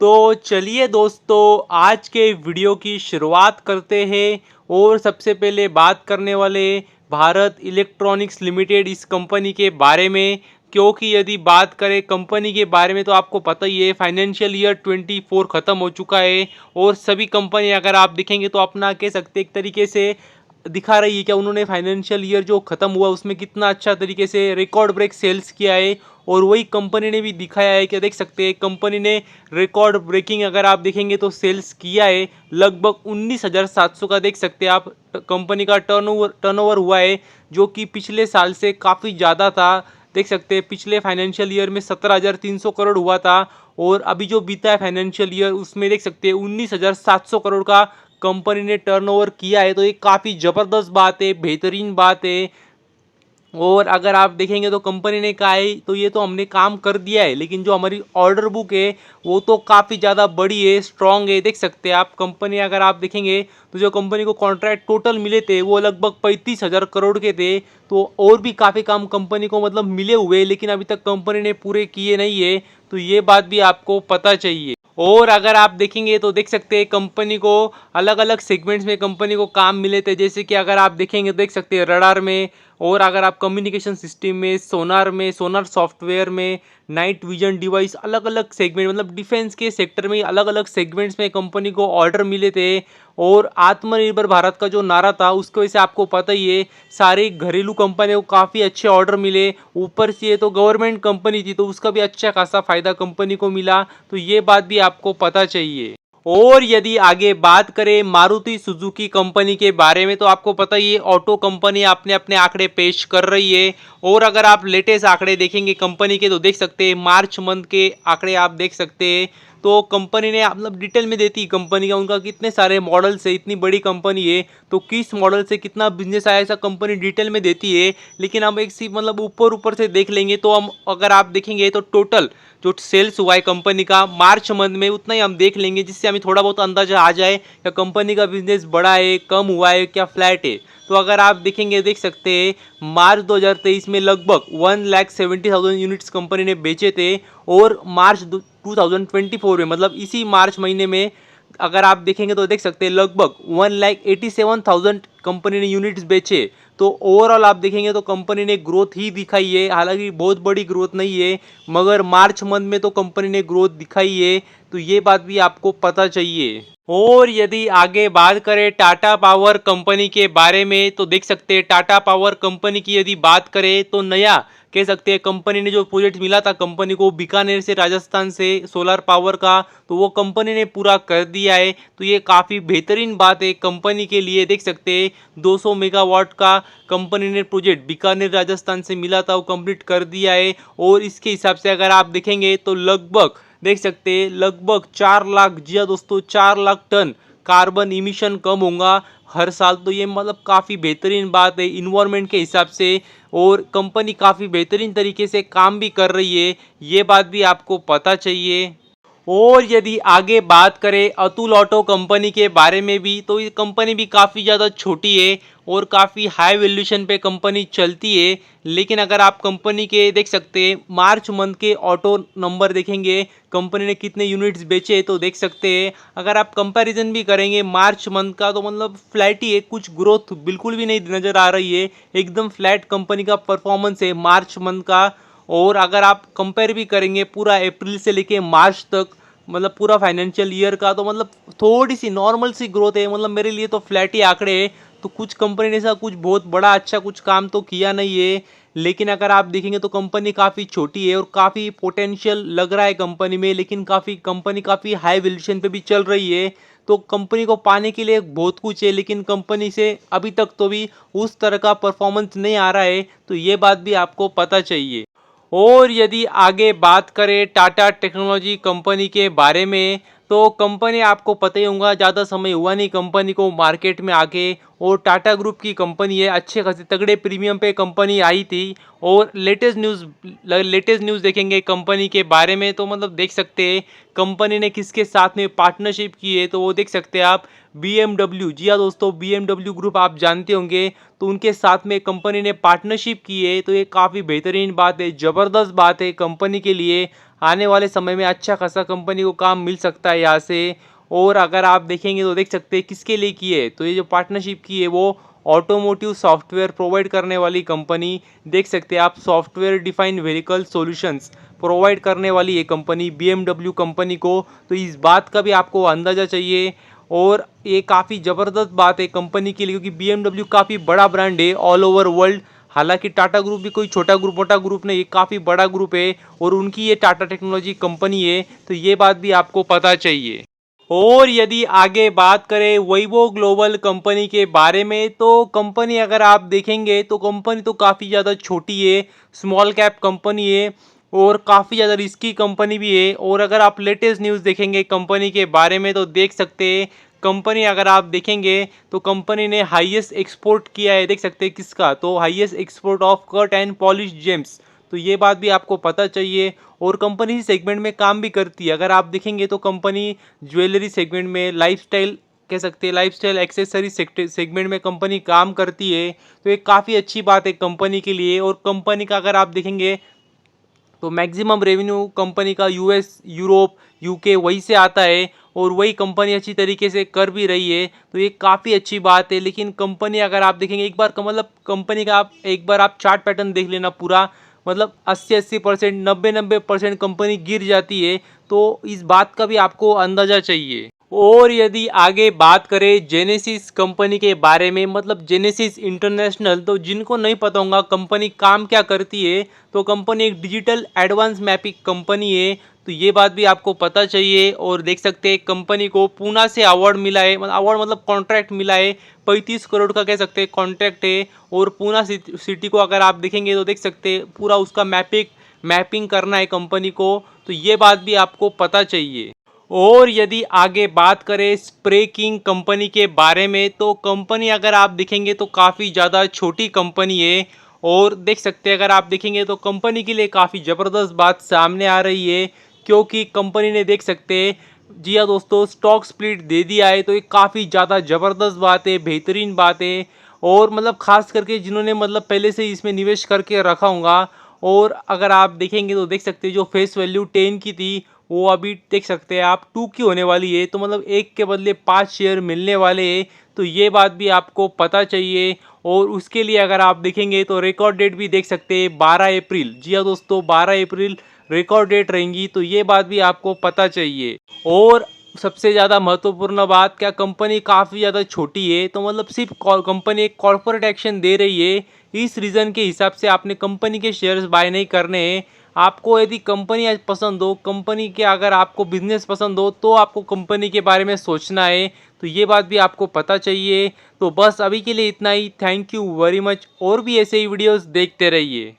तो चलिए दोस्तों, आज के वीडियो की शुरुआत करते हैं। और सबसे पहले बात करने वाले भारत इलेक्ट्रॉनिक्स लिमिटेड इस कंपनी के बारे में। क्योंकि यदि बात करें कंपनी के बारे में तो आपको पता ही है, फाइनेंशियल ईयर 24 ख़त्म हो चुका है। और सभी कंपनी अगर आप देखेंगे तो अपना कह सकते एक तरीके से दिखा रही है कि उन्होंने फाइनेंशियल ईयर जो ख़त्म हुआ उसमें कितना अच्छा तरीके से रिकॉर्ड ब्रेक सेल्स किया है। और वही कंपनी ने भी दिखाया है कि देख सकते हैं कंपनी ने रिकॉर्ड ब्रेकिंग अगर आप देखेंगे तो सेल्स किया है लगभग 19,700 का। देख सकते हैं आप कंपनी का टर्नओवर हुआ है जो कि पिछले साल से काफ़ी ज़्यादा था। देख सकते हैं पिछले फाइनेंशियल ईयर में 17,300 करोड़ हुआ था। और अभी जो बीता है फाइनेंशियल ईयर उसमें देख सकते हैं 19,700 करोड़ का कंपनी ने टर्नओवर किया है। तो ये काफ़ी ज़बरदस्त बात है, बेहतरीन बात है। और अगर आप देखेंगे तो कंपनी ने कहा है तो ये तो हमने काम कर दिया है, लेकिन जो हमारी ऑर्डर बुक है वो तो काफ़ी ज़्यादा बड़ी है, स्ट्रॉन्ग है। देख सकते हैं आप कंपनी अगर आप देखेंगे तो जो कंपनी को कॉन्ट्रैक्ट टोटल मिले थे वो लगभग 35,000 करोड़ के थे। तो और भी काफ़ी काम कंपनी को मतलब मिले हुए, लेकिन अभी तक कंपनी ने पूरे किए नहीं है। तो ये बात भी आपको पता चाहिए। और अगर आप देखेंगे तो देख सकते हैं कंपनी को अलग अलग सेगमेंट्स में कंपनी को काम मिले थे। जैसे कि अगर आप देखेंगे तो देख सकते हैं रडार में, और अगर आप कम्युनिकेशन सिस्टम में, सोनार सॉफ्टवेयर में, नाइट विजन डिवाइस, अलग अलग सेगमेंट मतलब डिफेंस के सेक्टर में अलग अलग सेगमेंट्स में कंपनी को ऑर्डर मिले थे। और आत्मनिर्भर भारत का जो नारा था उसकी वजह से आपको पता ही है सारी घरेलू कंपनियों को काफ़ी अच्छे ऑर्डर मिले। ऊपर से ये तो गवर्नमेंट कंपनी थी तो उसका भी अच्छा खासा फायदा कंपनी को मिला। तो ये बात भी आपको पता चाहिए। और यदि आगे बात करें मारुति सुजुकी कंपनी के बारे में तो आपको पता ही है ऑटो कंपनी अपने अपने आंकड़े पेश कर रही है। और अगर आप लेटेस्ट आंकड़े देखेंगे कंपनी के तो देख सकते हैं मार्च मंथ के आंकड़े आप देख सकते हैं। तो कंपनी ने मतलब डिटेल में देती है कंपनी का उनका कितने सारे मॉडल्स है, इतनी बड़ी कंपनी है तो किस मॉडल से कितना बिजनेस आया ऐसा कंपनी डिटेल में देती है। लेकिन हम एक सी मतलब ऊपर ऊपर से देख लेंगे तो हम अगर आप देखेंगे तो टोटल जो सेल्स हुआ है कंपनी का मार्च मंथ में उतना ही हम देख लेंगे, जिससे हमें थोड़ा बहुत अंदाजा आ जाए कि कंपनी का बिजनेस बढ़ा है, कम हुआ है, क्या फ्लैट है। तो अगर आप देखेंगे देख सकते हैं मार्च 2023 में लगभग 1,70,000 यूनिट्स कंपनी ने बेचे थे। और मार्च 2024 में मतलब इसी मार्च महीने में अगर आप देखेंगे तो देख सकते हैं लगभग 1,87,000 कंपनी ने यूनिट्स बेचे। तो ओवरऑल आप देखेंगे तो कंपनी ने ग्रोथ ही दिखाई है, हालांकि बहुत बड़ी ग्रोथ नहीं है मगर मार्च मंथ में तो कंपनी ने ग्रोथ दिखाई है। तो ये बात भी आपको पता चाहिए। और यदि आगे बात करें टाटा पावर कंपनी के बारे में तो देख सकते हैं टाटा पावर कंपनी की यदि बात करें तो नया कह सकते हैं कंपनी ने जो प्रोजेक्ट मिला था कंपनी को बीकानेर से राजस्थान से सोलर पावर का, तो वो कंपनी ने पूरा कर दिया है। तो ये काफ़ी बेहतरीन बात है कंपनी के लिए। देख सकते हैं 200 मेगावाट का कंपनी ने प्रोजेक्ट बीकानेर राजस्थान से मिला था वो कंप्लीट कर दिया है। और इसके हिसाब से अगर आप देखेंगे तो लगभग देख सकते हैं लगभग 4 लाख, जी हाँ दोस्तों 4 लाख टन कार्बन इमिशन कम होगा हर साल। तो ये मतलब काफ़ी बेहतरीन बात है इन्वायरमेंट के हिसाब से। और कंपनी काफ़ी बेहतरीन तरीके से काम भी कर रही है, ये बात भी आपको पता चाहिए। और यदि आगे बात करें अतुल ऑटो कंपनी के बारे में भी तो ये कंपनी भी काफ़ी ज़्यादा छोटी है और काफ़ी हाई वैल्यूएशन पे कंपनी चलती है। लेकिन अगर आप कंपनी के देख सकते हैं मार्च मंथ के ऑटो नंबर देखेंगे कंपनी ने कितने यूनिट्स बेचे तो देख सकते हैं। अगर आप कंपैरिजन भी करेंगे मार्च मंथ का तो मतलब फ्लैट ही है, कुछ ग्रोथ बिल्कुल भी नहीं नज़र आ रही है, एकदम फ्लैट कंपनी का परफॉर्मेंस है मार्च मंथ का। और अगर आप कंपेयर भी करेंगे पूरा अप्रैल से लेके मार्च तक मतलब पूरा फाइनेंशियल ईयर का तो मतलब थोड़ी सी नॉर्मल सी ग्रोथ है, मतलब मेरे लिए तो फ्लैट ही आंकड़े हैं। तो कुछ कंपनी ने ऐसा कुछ बहुत बड़ा अच्छा कुछ काम तो किया नहीं है। लेकिन अगर आप देखेंगे तो कंपनी काफ़ी छोटी है और काफ़ी पोटेंशियल लग रहा है कंपनी में, लेकिन कंपनी काफ़ी हाई वैल्यूएशन पे भी चल रही है। तो कंपनी को पाने के लिए बहुत कुछ है, लेकिन कंपनी से अभी तक तो भी उस तरह का परफॉर्मेंस नहीं आ रहा है। तो ये बात भी आपको पता चाहिए। और यदि आगे बात करें टाटा टेक्नोलॉजी कंपनी के बारे में तो कंपनी आपको पता ही होगा ज़्यादा समय हुआ नहीं कंपनी को मार्केट में आके। और टाटा ग्रुप की कंपनी है, अच्छे खासे तगड़े प्रीमियम पे कंपनी आई थी। और लेटेस्ट न्यूज़ देखेंगे कंपनी के बारे में तो मतलब देख सकते हैं कंपनी ने किसके साथ में पार्टनरशिप की है तो वो देख सकते हैं आप BMW, जी हाँ दोस्तों BMW ग्रुप आप जानते होंगे, तो उनके साथ में कंपनी ने पार्टनरशिप की है। तो ये काफ़ी बेहतरीन बात है, ज़बरदस्त बात है कंपनी के लिए। आने वाले समय में अच्छा खासा कंपनी को काम मिल सकता है यहाँ से। और अगर आप देखेंगे तो देख सकते हैं किसके लिए की है, तो ये जो पार्टनरशिप की है वो ऑटोमोटिव सॉफ्टवेयर प्रोवाइड करने वाली कंपनी, देख सकते हैं आप, software defined vehicle solutions provide करने वाली ये कंपनी BMW कंपनी को। तो इस बात का भी आपको अंदाज़ा चाहिए। और ये काफ़ी ज़बरदस्त बात है कंपनी के लिए, क्योंकि BMW काफ़ी बड़ा ब्रांड है ऑल ओवर वर्ल्ड। हालांकि टाटा ग्रुप भी कोई छोटा ग्रुप मोटा ग्रुप नहीं, ये काफ़ी बड़ा ग्रुप है और उनकी ये टाटा टेक्नोलॉजी कंपनी है, तो ये बात भी आपको पता चाहिए। और यदि आगे बात करें वैभव ग्लोबल कंपनी के बारे में, तो कंपनी अगर आप देखेंगे तो कंपनी तो काफ़ी ज़्यादा छोटी है, स्मॉल कैप कंपनी है और काफ़ी ज़्यादा रिस्की कंपनी भी है। और अगर आप लेटेस्ट न्यूज़ देखेंगे कंपनी के बारे में तो देख सकते हैं, कंपनी अगर आप देखेंगे तो कंपनी ने हाईएस्ट एक्सपोर्ट किया है, देख सकते हैं किसका, तो highest export of cut and polish James, तो ये बात भी आपको पता चाहिए। और कंपनी इस सेगमेंट में काम भी करती है, अगर आप देखेंगे तो कंपनी ज्वेलरी सेगमेंट में, लाइफस्टाइल कह सकते हैं, लाइफस्टाइल एक्सेसरी सेगमेंट में कंपनी काम करती है, तो ये काफ़ी अच्छी बात है कंपनी के लिए। और कंपनी का अगर आप देखेंगे तो मैक्सिमम रेवेन्यू कंपनी का US, यूरोप, UK वहीं से आता है और वही कंपनी अच्छी तरीके से कर भी रही है, तो ये काफ़ी अच्छी बात है। लेकिन कंपनी अगर आप देखेंगे एक बार मतलब कंपनी का आप एक बार आप चार्ट पैटर्न देख लेना पूरा, मतलब 80% 90% कंपनी गिर जाती है, तो इस बात का भी आपको अंदाज़ा चाहिए। और यदि आगे बात करें जेनेसिस कंपनी के बारे में, मतलब जेनेसिस इंटरनेशनल, तो जिनको नहीं पता होगा कंपनी काम क्या करती है, तो कंपनी एक डिजिटल एडवांस मैपिंग कंपनी है, तो ये बात भी आपको पता चाहिए। और देख सकते हैं कंपनी को पूना से अवार्ड मिला है, मतलब अवार्ड मतलब कॉन्ट्रैक्ट मिला है, 35 करोड़ का कह सकते हैं कॉन्ट्रैक्ट है। और पूना सिटी को अगर आप देखेंगे तो देख सकते हैं पूरा उसका मैपिंग करना है कंपनी को, तो ये बात भी आपको पता चाहिए। और यदि आगे बात करें स्प्रे किंग कंपनी के बारे में, तो कंपनी अगर आप देखेंगे तो काफ़ी ज़्यादा छोटी कंपनी है। और देख सकते हैं अगर आप देखेंगे तो कंपनी के लिए काफ़ी ज़बरदस्त बात सामने आ रही है, क्योंकि कंपनी ने देख सकते हैं, जी हाँ दोस्तों, स्टॉक स्प्लिट दे दिया है, तो ये काफ़ी ज़्यादा ज़बरदस्त बात है, बेहतरीन बात है। और मतलब खास करके जिन्होंने मतलब पहले से ही इसमें निवेश करके रखा होगा। और अगर आप देखेंगे तो देख सकते हैं जो फेस वैल्यू 10 की थी, वो अभी देख सकते हैं आप 2 की होने वाली है, तो मतलब 1 के बदले 5 शेयर मिलने वाले हैं, तो ये बात भी आपको पता चाहिए। और उसके लिए अगर आप देखेंगे तो रिकॉर्ड डेट भी देख सकते हैं 12 अप्रैल, जी हाँ दोस्तों 12 अप्रैल रिकॉर्ड डेट रहेंगी, तो ये बात भी आपको पता चाहिए। और सबसे ज़्यादा महत्वपूर्ण बात, क्या कंपनी काफ़ी ज़्यादा छोटी है, तो मतलब सिर्फ कंपनी एक कॉर्पोरेट एक्शन दे रही है, इस रीज़न के हिसाब से आपने कंपनी के शेयर्स बाय नहीं करने हैं। आपको यदि कंपनी आज पसंद हो, कंपनी के अगर आपको बिजनेस पसंद हो, तो आपको कंपनी के बारे में सोचना है, तो ये बात भी आपको पता चाहिए। तो बस अभी के लिए इतना ही, थैंक यू वेरी मच, और भी ऐसे ही वीडियोस देखते रहिए।